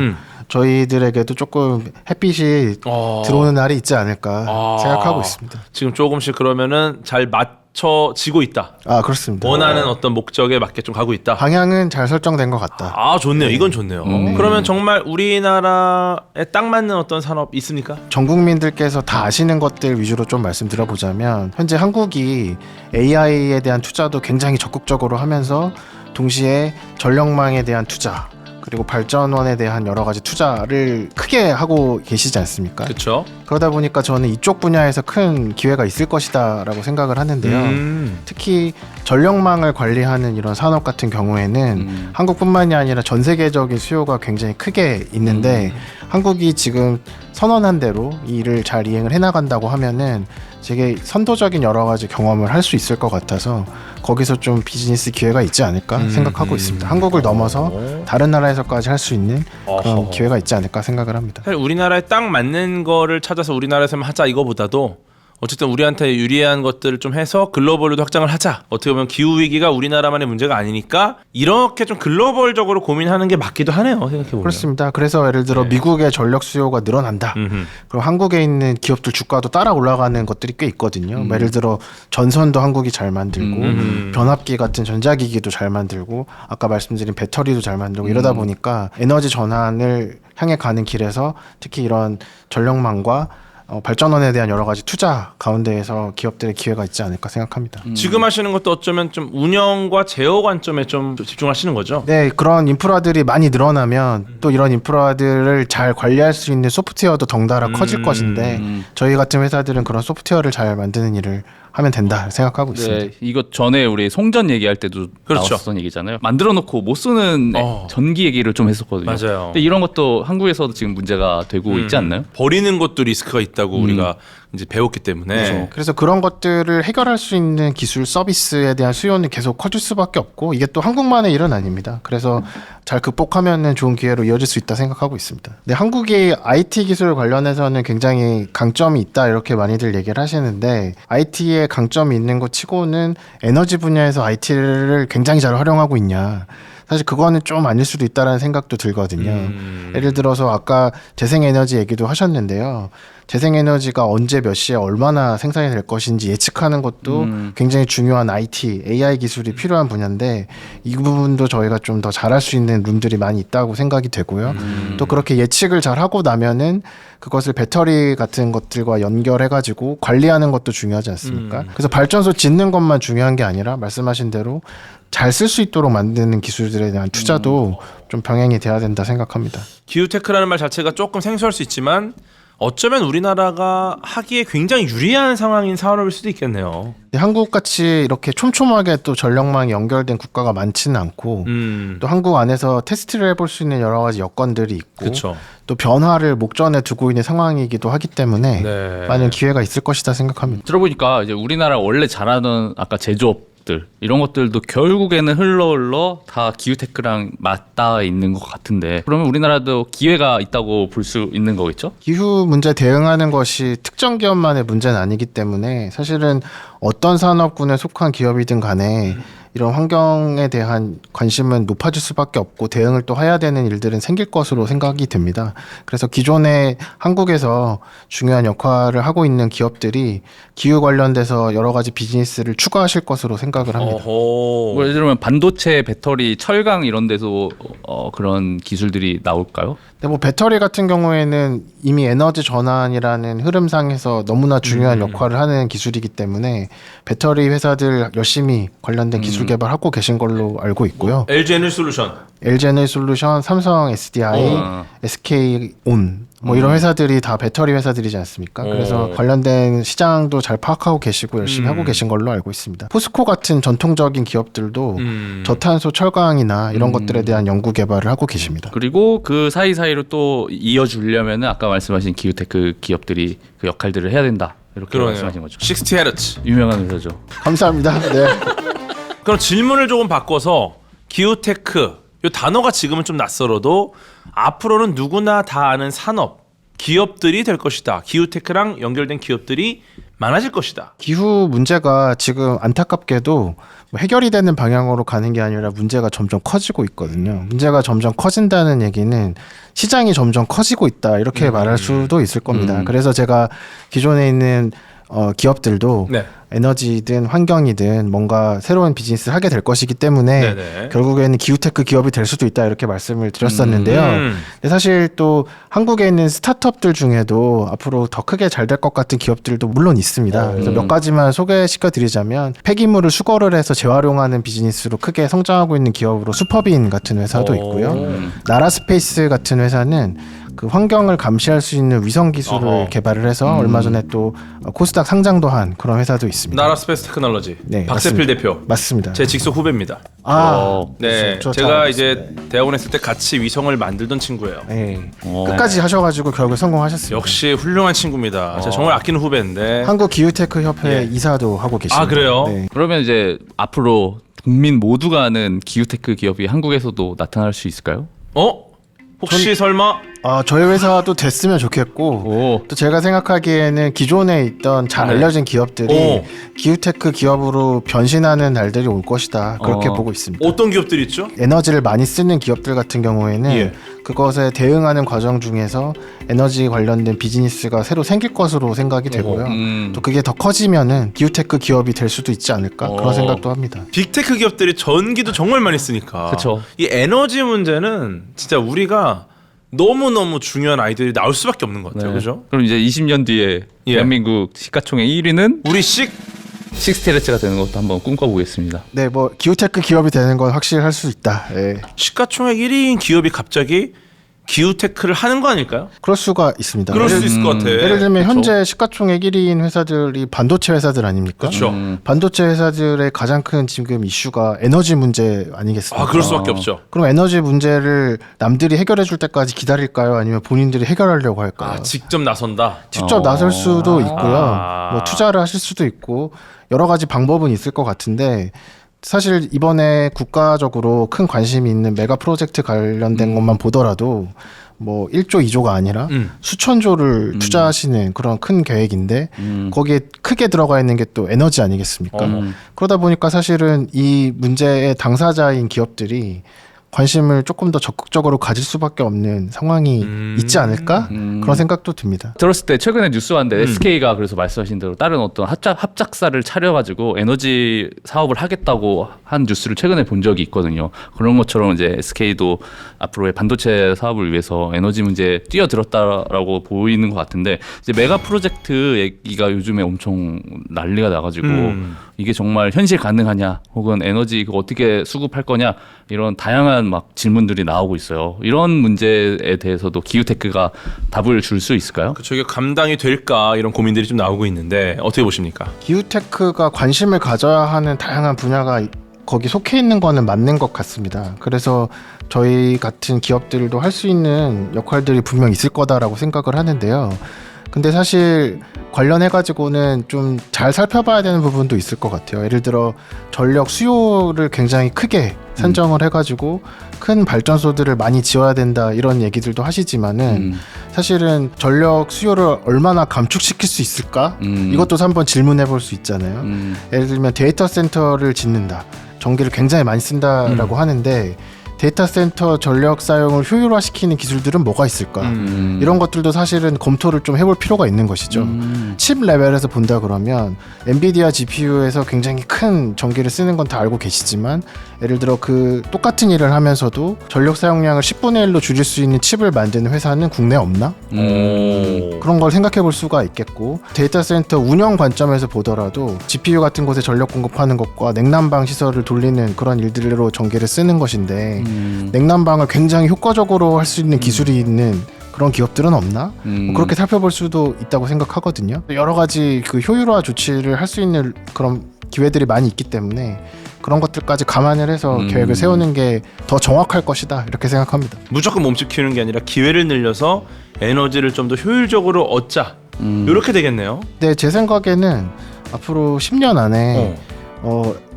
저희들에게도 조금 햇빛이 들어오는 날이 있지 않을까 생각하고 있습니다. 지금 조금씩 그러면은 잘 맞춰지고 있다. 그렇습니다. 원하는 어떤 목적에 맞게 좀 가고 있다. 방향은 잘 설정된 것 같다. 좋네요. 이건 좋네요. 그러면 정말 우리나라에 딱 맞는 어떤 산업 있습니까? 전 국민들께서 다 아시는 것들 위주로 좀 말씀드려보자면 현재 한국이 AI에 대한 투자도 굉장히 적극적으로 하면서 동시에 전력망에 대한 투자 그리고 발전원에 대한 여러 가지 투자를 크게 하고 계시지 않습니까? 그렇죠. 그러다 보니까 저는 이쪽 분야에서 큰 기회가 있을 것이다라고 생각을 하는데요. 특히 전력망을 관리하는 이런 산업 같은 경우에는 한국뿐만이 아니라 전 세계적인 수요가 굉장히 크게 있는데 한국이 지금 선언한 대로 이 일을 잘 이행을 해나간다고 하면은 되게 선도적인 여러 가지 경험을 할 수 있을 것 같아서 거기서 좀 비즈니스 기회가 있지 않을까 생각하고 있습니다. 한국을 넘어서 다른 나라에서까지 할 수 있는 그런 기회가 있지 않을까 생각을 합니다. 사실 우리나라에 딱 맞는 거를 찾아서 우리나라에서만 하자 이거보다도 어쨌든 우리한테 유리한 것들을 좀 해서 글로벌로도 확장을 하자. 어떻게 보면 기후위기가 우리나라만의 문제가 아니니까 이렇게 좀 글로벌적으로 고민하는 게 맞기도 하네요. 생각해보면. 그렇습니다. 그래서 예를 들어 미국의 전력 수요가 늘어난다. 그리고 한국에 있는 기업들 주가도 따라 올라가는 것들이 꽤 있거든요. 예를 들어 전선도 한국이 잘 만들고 변압기 같은 전자기기도 잘 만들고 아까 말씀드린 배터리도 잘 만들고 이러다 보니까 에너지 전환을 향해 가는 길에서 특히 이런 전력망과 발전원에 대한 여러 가지 투자 가운데에서 기업들의 기회가 있지 않을까 생각합니다. 지금 하시는 것도 어쩌면 좀 운영과 제어 관점에 좀 집중하시는 거죠? 네, 그런 인프라들이 많이 늘어나면 또 이런 인프라들을 잘 관리할 수 있는 소프트웨어도 덩달아 커질 것인데 저희 같은 회사들은 그런 소프트웨어를 잘 만드는 일을 하면 된다 생각하고 있습니다. 네, 이것 전에 우리 송전 얘기할 때도 그렇죠. 나왔었던 얘기잖아요. 만들어 놓고 못 쓰는 전기 얘기를 좀 했었거든요. 맞아요. 근데 이런 것도 한국에서도 지금 문제가 되고 있지 않나요? 버리는 것도 리스크가 있다고 우리가 이제 배웠기 때문에 그래서 그런 것들을 해결할 수 있는 기술 서비스에 대한 수요는 계속 커질 수밖에 없고 이게 또 한국만의 일은 아닙니다. 그래서 잘 극복하면은 좋은 기회로 이어질 수 있다 생각하고 있습니다. 네, 한국이 IT 기술 관련해서는 굉장히 강점이 있다 이렇게 많이들 얘기를 하시는데 IT에 강점이 있는 것 치고는 에너지 분야에서 IT를 굉장히 잘 활용하고 있냐. 사실 그거는 좀 아닐 수도 있다라는 생각도 들거든요. 예를 들어서 아까 재생에너지 얘기도 하셨는데요. 재생에너지가 언제 몇 시에 얼마나 생산이 될 것인지 예측하는 것도 굉장히 중요한 IT, AI 기술이 필요한 분야인데 이 부분도 저희가 좀 더 잘할 수 있는 룸들이 많이 있다고 생각이 되고요. 또 그렇게 예측을 잘 하고 나면은 그것을 배터리 같은 것들과 연결해가지고 관리하는 것도 중요하지 않습니까? 그래서 발전소 짓는 것만 중요한 게 아니라 말씀하신 대로 잘 쓸 수 있도록 만드는 기술들에 대한 투자도 좀 병행이 돼야 된다 생각합니다. 기후테크라는 말 자체가 조금 생소할 수 있지만 어쩌면 우리나라가 하기에 굉장히 유리한 상황인 산업일 수도 있겠네요. 한국같이 이렇게 촘촘하게 또 전력망이 연결된 국가가 많지는 않고 또 한국 안에서 테스트를 해볼 수 있는 여러 가지 여건들이 있고 그쵸. 또 변화를 목전에 두고 있는 상황이기도 하기 때문에 네. 많은 기회가 있을 것이다 생각합니다. 들어보니까 이제 우리나라 원래 잘하는 아까 제조업들 이런 것들도 결국에는 흘러 다 기후테크랑 맞닿아 있는 것 같은데 그러면 우리나라도 기회가 있다고 볼 수 있는 거겠죠? 기후 문제 대응하는 것이 특정 기업만의 문제는 아니기 때문에 사실은 어떤 산업군에 속한 기업이든 간에 이런 환경에 대한 관심은 높아질 수밖에 없고 대응을 또 해야 되는 일들은 생길 것으로 생각이 듭니다. 그래서 기존에 한국에서 중요한 역할을 하고 있는 기업들이 기후 관련돼서 여러 가지 비즈니스를 추가하실 것으로 생각을 합니다. 어허. 뭐 예를 들면 반도체, 배터리, 철강 이런 데서 그런 기술들이 나올까요? 근데 뭐 배터리 같은 경우에는 이미 에너지 전환이라는 흐름상에서 너무나 중요한 역할을 하는 기술이기 때문에 배터리 회사들 열심히 관련된 기술 개발하고 계신 걸로 알고 있고요. LG 에너지 솔루션. LG 에너지솔루션, 삼성 SDI, SK온 뭐 이런 회사들이 다 배터리 회사들이지 않습니까? 그래서 관련된 시장도 잘 파악하고 계시고 열심히 하고 계신 걸로 알고 있습니다. 포스코 같은 전통적인 기업들도 저탄소 철강이나 이런 것들에 대한 연구 개발을 하고 계십니다. 그리고 그 사이사이로 또 이어주려면은 아까 말씀하신 기후테크 기업들이 그 역할들을 해야 된다. 이렇게 말씀하신 거죠. 60Hz. 유명한 회사죠. 감사합니다. 네. 그럼 질문을 조금 바꿔서 기후테크 이 단어가 지금은 좀 낯설어도 앞으로는 누구나 다 아는 산업, 기업들이 될 것이다. 기후테크랑 연결된 기업들이 많아질 것이다. 기후 문제가 지금 안타깝게도 뭐 해결이 되는 방향으로 가는 게 아니라 문제가 점점 커지고 있거든요. 문제가 점점 커진다는 얘기는 시장이 점점 커지고 있다 이렇게 말할 수도 있을 겁니다. 그래서 제가 기존에 있는 기업들도 네. 에너지든 환경이든 뭔가 새로운 비즈니스를 하게 될 것이기 때문에 네네. 결국에는 기후테크 기업이 될 수도 있다 이렇게 말씀을 드렸었는데요. 근데 사실 또 한국에 있는 스타트업들 중에도 앞으로 더 크게 잘 될 것 같은 기업들도 물론 있습니다. 그래서 몇 가지만 소개시켜 드리자면 폐기물을 수거를 해서 재활용하는 비즈니스로 크게 성장하고 있는 기업으로 슈퍼빈 같은 회사도 있고요. 나라스페이스 같은 회사는 그 환경을 감시할 수 있는 위성 기술을 개발을 해서 얼마 전에 또 코스닥 상장도 한 그런 회사도 있습니다. 나라 스페이스 테크놀로지. 네, 박세필 맞습니다. 대표. 맞습니다. 제 직속 후배입니다. 네, 저 제가 잘 이제 대학원 했을 때 같이 위성을 만들던 친구예요. 네. 끝까지 하셔가지고 결국 성공하셨습니다. 역시 훌륭한 친구입니다. 제가 정말 아끼는 후배인데. 한국 기후테크 협회 이사도 하고 계십니다. 아, 그래요? 네. 그러면 이제 앞으로 국민 모두가 아는 기후테크 기업이 한국에서도 나타날 수 있을까요? 혹시 설마 저희 회사도 됐으면 좋겠고 또 제가 생각하기에는 기존에 있던 잘 알려진 기업들이 기후테크 기업으로 변신하는 날들이 올 것이다 그렇게 보고 있습니다. 어떤 기업들이 있죠? 에너지를 많이 쓰는 기업들 같은 경우에는 그것에 대응하는 과정 중에서 에너지 관련된 비즈니스가 새로 생길 것으로 생각이 되고요. 또 그게 더 커지면은 기후테크 기업이 될 수도 있지 않을까 그런 생각도 합니다. 빅테크 기업들이 전기도 정말 많이 쓰니까. 그쵸. 이 에너지 문제는 진짜 우리가 너무너무 중요한 아이들이 나올 수밖에 없는 것 같아요. 그죠? 그럼 이제 20년 뒤에 대한민국 시가총액 1위는 우리 6THz가 되는 것도 한번 꿈꿔보겠습니다. 네, 뭐 기후테크 기업이 되는 건 확실할 수 있다. 예. 시가총액 1위인 기업이 갑자기 기후테크를 하는 거 아닐까요? 그럴 수가 있습니다. 그럴 수 있을 것 같아. 예를 들면 그쵸? 현재 시가총액 1위인 회사들이 반도체 회사들 아닙니까? 그렇죠. 반도체 회사들의 가장 큰 지금 이슈가 에너지 문제 아니겠습니까? 아, 그럴 수밖에 없죠. 그럼 에너지 문제를 남들이 해결해 줄 때까지 기다릴까요? 아니면 본인들이 해결하려고 할까요? 아, 직접 나선다. 직접 나설 수도 있고요. 아. 뭐 투자를 하실 수도 있고 여러 가지 방법은 있을 것 같은데 사실 이번에 국가적으로 큰 관심이 있는 메가 프로젝트 관련된 것만 보더라도 뭐 1조, 2조가 아니라 수천조를 투자하시는 그런 큰 계획인데 거기에 크게 들어가 있는 게 또 에너지 아니겠습니까? 그러다 보니까 사실은 이 문제의 당사자인 기업들이 관심을 조금 더 적극적으로 가질 수밖에 없는 상황이 있지 않을까? 그런 생각도 듭니다. 들었을 때 최근에 뉴스 왔는데 SK가 그래서 말씀하신 대로 다른 어떤 합작사를 차려가지고 에너지 사업을 하겠다고 한 뉴스를 최근에 본 적이 있거든요. 그런 것처럼 이제 SK도 앞으로의 반도체 사업을 위해서 에너지 문제에 뛰어들었다라고 보이는 것 같은데 이제 메가 프로젝트 얘기가 요즘에 엄청 난리가 나가지고 이게 정말 현실 가능하냐 혹은 에너지 그거 어떻게 수급할 거냐 이런 다양한 막 질문들이 나오고 있어요. 이런 문제에 대해서도 기후테크가 답을 줄 수 있을까요? 그쵸, 이게 감당이 될까 이런 고민들이 좀 나오고 있는데 어떻게 보십니까? 기후테크가 관심을 가져야 하는 다양한 분야가 거기 속해 있는 거는 맞는 것 같습니다. 그래서 저희 같은 기업들도 할 수 있는 역할들이 분명 있을 거다라고 생각을 하는데요. 근데 사실 관련해가지고는 좀 잘 살펴봐야 되는 부분도 있을 것 같아요. 예를 들어 전력 수요를 굉장히 크게 산정을 해가지고 큰 발전소들을 많이 지어야 된다 이런 얘기들도 하시지만은 사실은 전력 수요를 얼마나 감축시킬 수 있을까? 이것도 한번 질문해 볼 수 있잖아요. 예를 들면 데이터 센터를 짓는다. 전기를 굉장히 많이 쓴다라고 하는데 데이터 센터 전력 사용을 효율화시키는 기술들은 뭐가 있을까? 이런 것들도 사실은 검토를 좀 해볼 필요가 있는 것이죠. 칩 레벨에서 본다 그러면 엔비디아 GPU에서 굉장히 큰 전기를 쓰는 건 다 알고 계시지만 예를 들어 그 똑같은 일을 하면서도 전력 사용량을 10분의 1로 줄일 수 있는 칩을 만드는 회사는 국내에 없나? 그런 걸 생각해 볼 수가 있겠고 데이터 센터 운영 관점에서 보더라도 GPU 같은 곳에 전력 공급하는 것과 냉난방 시설을 돌리는 그런 일들로 전기를 쓰는 것인데 냉난방을 굉장히 효과적으로 할 수 있는 기술이 있는 그런 기업들은 없나? 뭐 그렇게 살펴볼 수도 있다고 생각하거든요. 여러 가지 그 효율화 조치를 할 수 있는 그런 기회들이 많이 있기 때문에 그런 것들까지 감안을 해서 계획을 세우는 게 더 정확할 것이다 이렇게 생각합니다. 무조건 몸집 키우는 게 아니라 기회를 늘려서 에너지를 좀 더 효율적으로 얻자 이렇게 되겠네요. 근데 제 생각에는 앞으로 10년 안에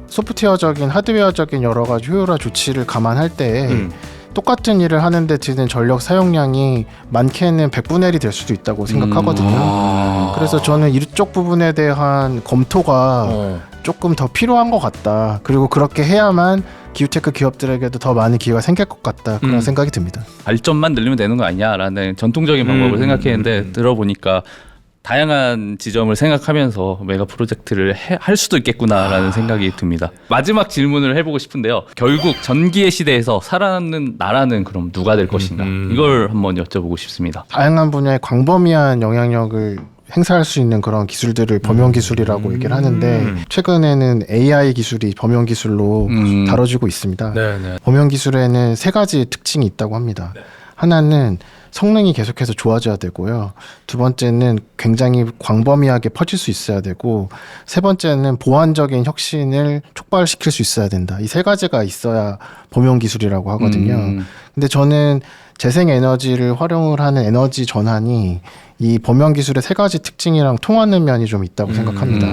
소프트웨어적인 하드웨어적인 여러 가지 효율화 조치를 감안할 때 똑같은 일을 하는데 드는 전력 사용량이 많게는 100분의 1이 될 수도 있다고 생각하거든요. 그래서 저는 이쪽 부분에 대한 검토가 조금 더 필요한 것 같다. 그리고 그렇게 해야만 기후테크 기업들에게도 더 많은 기회가 생길 것 같다. 그런 생각이 듭니다. 발전만 늘리면 되는 거 아니냐라는 전통적인 방법을 생각했는데 들어보니까 다양한 지점을 생각하면서 메가 프로젝트를 할 수도 있겠구나라는 생각이 듭니다. 마지막 질문을 해보고 싶은데요. 결국 전기의 시대에서 살아남는 나라는 그럼 누가 될 것인가? 이걸 한번 여쭤보고 싶습니다. 다양한 분야의 광범위한 영향력을 행사할 수 있는 그런 기술들을 범용 기술이라고 얘기를 하는데 최근에는 AI 기술이 범용 기술로 다뤄지고 있습니다. 네네. 범용 기술에는 세 가지 특징이 있다고 합니다. 하나는 성능이 계속해서 좋아져야 되고요. 두 번째는 굉장히 광범위하게 퍼질 수 있어야 되고 세 번째는 보완적인 혁신을 촉발시킬 수 있어야 된다. 이 세 가지가 있어야 범용 기술이라고 하거든요. 근데 저는 재생에너지를 활용을 하는 에너지 전환이 이 범용 기술의 세 가지 특징이랑 통하는 면이 좀 있다고 생각합니다.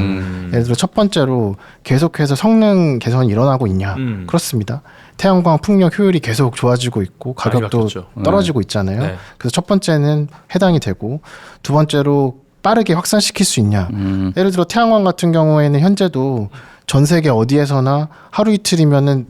예를 들어 첫 번째로 계속해서 성능 개선이 일어나고 있냐? 그렇습니다. 태양광 풍력 효율이 계속 좋아지고 있고 가격도 떨어지고 있잖아요. 네. 그래서 첫 번째는 해당이 되고 두 번째로 빠르게 확산시킬 수 있냐? 예를 들어 태양광 같은 경우에는 현재도 전 세계 어디에서나 하루 이틀이면은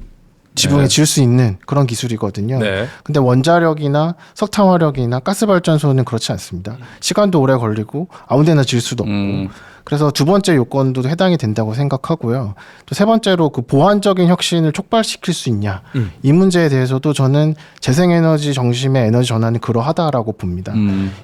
지붕에 지을 수 있는 그런 기술이거든요. 네. 근데 원자력이나 석탄화력이나 가스발전소는 그렇지 않습니다. 시간도 오래 걸리고 아무데나 지을 수도 없고 그래서 두 번째 요건도 해당이 된다고 생각하고요. 또 세 번째로 그 보완적인 혁신을 촉발시킬 수 있냐 이 문제에 대해서도 저는 재생에너지 정심의 에너지 전환이 그러하다라고 봅니다.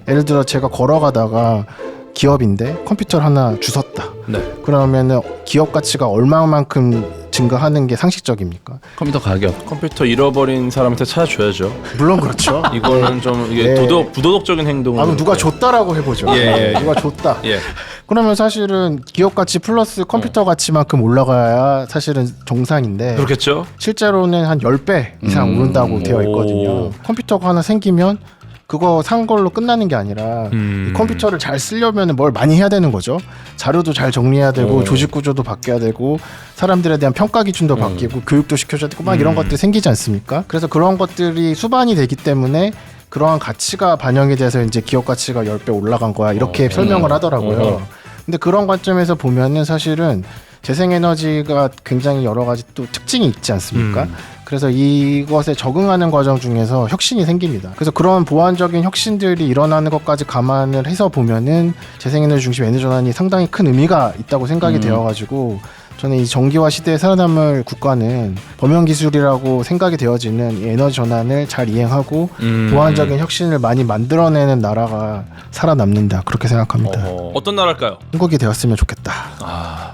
예를 들어 제가 걸어가다가 기업인데 컴퓨터를 하나 주웠다. 네. 그러면은 기업 가치가 얼마만큼 증가하는 게 상식적입니까? 컴퓨터 가격. 컴퓨터 잃어버린 사람한테 찾아줘야죠. 물론 그렇죠. 이거는 좀 이게 네. 부도덕적인 행동으로. 그럼 누가 줬다라고 해보죠. 예. 누가 줬다. 예. 그러면 사실은 기업 가치 플러스 컴퓨터 가치만큼 올라가야 사실은 정상인데 그렇겠죠. 실제로는 한 10배 이상 오른다고 되어 있거든요. 오. 컴퓨터가 하나 생기면 그거 산 걸로 끝나는 게 아니라 이 컴퓨터를 잘 쓰려면 뭘 많이 해야 되는 거죠. 자료도 잘 정리해야 되고 조직 구조도 바뀌어야 되고 사람들에 대한 평가 기준도 바뀌고 교육도 시켜줘야 되고 막 이런 것들이 생기지 않습니까? 그래서 그런 것들이 수반이 되기 때문에 그러한 가치가 반영이 돼서 이제 기업 가치가 10배 올라간 거야 이렇게 설명을 하더라고요. 근데 그런 관점에서 보면은 사실은 재생에너지가 굉장히 여러 가지 또 특징이 있지 않습니까? 그래서 이것에 적응하는 과정 중에서 혁신이 생깁니다. 그래서 그런 보완적인 혁신들이 일어나는 것까지 감안을 해서 보면은 재생에너지 중심 에너지 전환이 상당히 큰 의미가 있다고 생각이 되어가지고 저는 이 전기화 시대에 살아남을 국가는 범용 기술이라고 생각이 되어지는 이 에너지 전환을 잘 이행하고 보완적인 혁신을 많이 만들어내는 나라가 살아남는다 그렇게 생각합니다. 어떤 나라일까요? 한국이 되었으면 좋겠다.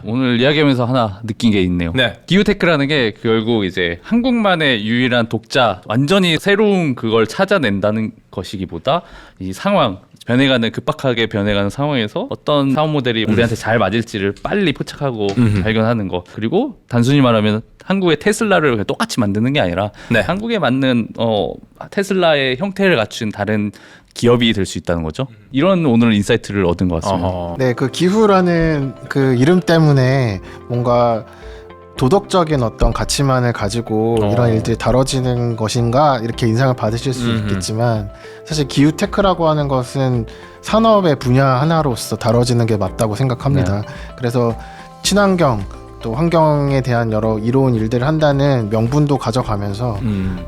오늘 이야기하면서 하나 느낀 게 있네요. 네. 기후테크라는 게 결국 이제 한국만의 유일한 독자, 완전히 새로운 그걸 찾아낸다는 것이기보다 이 상황, 급박하게 변해가는 상황에서 어떤 사업 모델이 우리한테 잘 맞을지를 빨리 포착하고 발견하는 거. 그리고 단순히 말하면 한국의 테슬라를 그냥 똑같이 만드는 게 아니라 네. 한국에 맞는 테슬라의 형태를 갖춘 다른 기업이 될 수 있다는 거죠. 이런 오늘 인사이트를 얻은 것 같습니다. 네, 그 기후라는 그 이름 때문에 뭔가 도덕적인 어떤 가치만을 가지고 이런 일들이 다뤄지는 것인가 이렇게 인상을 받으실 수 있겠지만 사실 기후테크라고 하는 것은 산업의 분야 하나로서 다뤄지는 게 맞다고 생각합니다. 그래서 친환경 또 환경에 대한 여러 이로운 일들을 한다는 명분도 가져가면서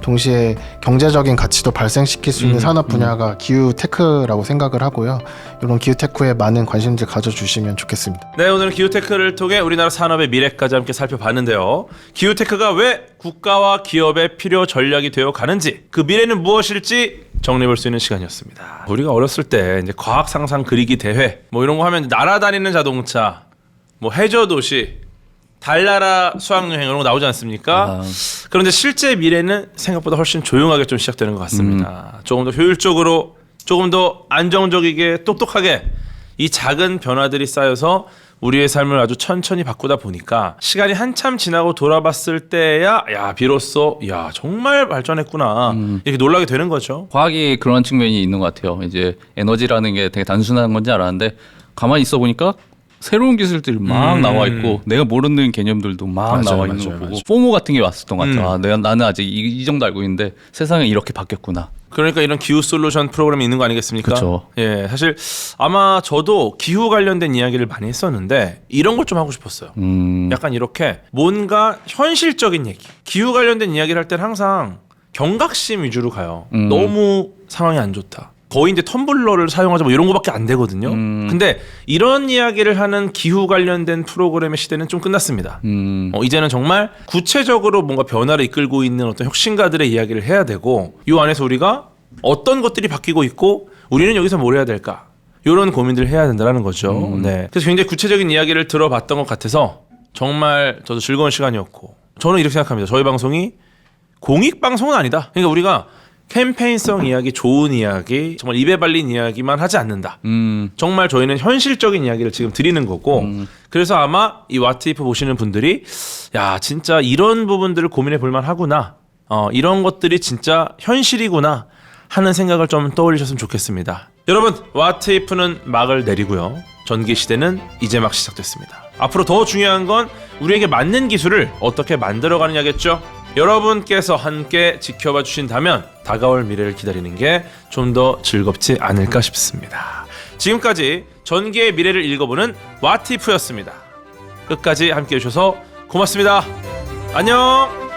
동시에 경제적인 가치도 발생시킬 수 있는 산업 분야가 기후테크라고 생각을 하고요. 이런 기후테크에 많은 관심들 가져주시면 좋겠습니다. 네, 오늘 기후테크를 통해 우리나라 산업의 미래까지 함께 살펴봤는데요. 기후테크가 왜 국가와 기업의 필요 전략이 되어 가는지, 그 미래는 무엇일지 정리해볼 수 있는 시간이었습니다. 우리가 어렸을 때 이제 과학 상상 그리기 대회 뭐 이런 거 하면 날아다니는 자동차, 뭐 해저 도시, 달나라 수학여행 이런 거 나오지 않습니까? 그런데 실제 미래는 생각보다 훨씬 조용하게 좀 시작되는 것 같습니다. 조금 더 효율적으로, 조금 더 안정적이게, 똑똑하게 이 작은 변화들이 쌓여서 우리의 삶을 아주 천천히 바꾸다 보니까 시간이 한참 지나고 돌아봤을 때야 비로소 정말 발전했구나 이렇게 놀라게 되는 거죠. 과학이 그런 측면이 있는 것 같아요. 이제 에너지라는 게 되게 단순한 건지 알았는데 가만히 있어 보니까 새로운 기술들이 막 나와 있고 내가 모르는 개념들도 막 나와 있는 거 보고 포모 같은 게 왔었던 것 같아요. 나는 아직 이 정도 알고 있는데 세상은 이렇게 바뀌었구나. 그러니까 이런 기후 솔루션 프로그램이 있는 거 아니겠습니까? 그렇죠. 예, 사실 아마 저도 기후 관련된 이야기를 많이 했었는데 이런 걸 좀 하고 싶었어요. 약간 이렇게 뭔가 현실적인 얘기, 기후 관련된 이야기를 할 때는 항상 경각심 위주로 가요. 너무 상황이 안 좋다. 거의 이제 텀블러를 사용하자 뭐 이런 거밖에 안 되거든요. 근데 이런 이야기를 하는 기후 관련된 프로그램의 시대는 좀 끝났습니다. 이제는 정말 구체적으로 뭔가 변화를 이끌고 있는 어떤 혁신가들의 이야기를 해야 되고 이 안에서 우리가 어떤 것들이 바뀌고 있고 우리는 여기서 뭘 해야 될까? 이런 고민들을 해야 된다는 거죠. 네. 그래서 굉장히 구체적인 이야기를 들어봤던 것 같아서 정말 저도 즐거운 시간이었고 저는 이렇게 생각합니다. 저희 방송이 공익 방송은 아니다. 그러니까 우리가 캠페인성 이야기, 좋은 이야기, 정말 입에 발린 이야기만 하지 않는다. 정말 저희는 현실적인 이야기를 지금 드리는 거고 그래서 아마 이 와트이프 보시는 분들이 진짜 이런 부분들을 고민해 볼 만하구나. 이런 것들이 진짜 현실이구나 하는 생각을 좀 떠올리셨으면 좋겠습니다. 여러분, 와트이프는 막을 내리고요. 전기 시대는 이제 막 시작됐습니다. 앞으로 더 중요한 건 우리에게 맞는 기술을 어떻게 만들어가느냐겠죠. 여러분께서 함께 지켜봐 주신다면 다가올 미래를 기다리는 게 좀 더 즐겁지 않을까 싶습니다. 지금까지 전기의 미래를 읽어보는 와티프였습니다. 끝까지 함께 해주셔서 고맙습니다. 안녕.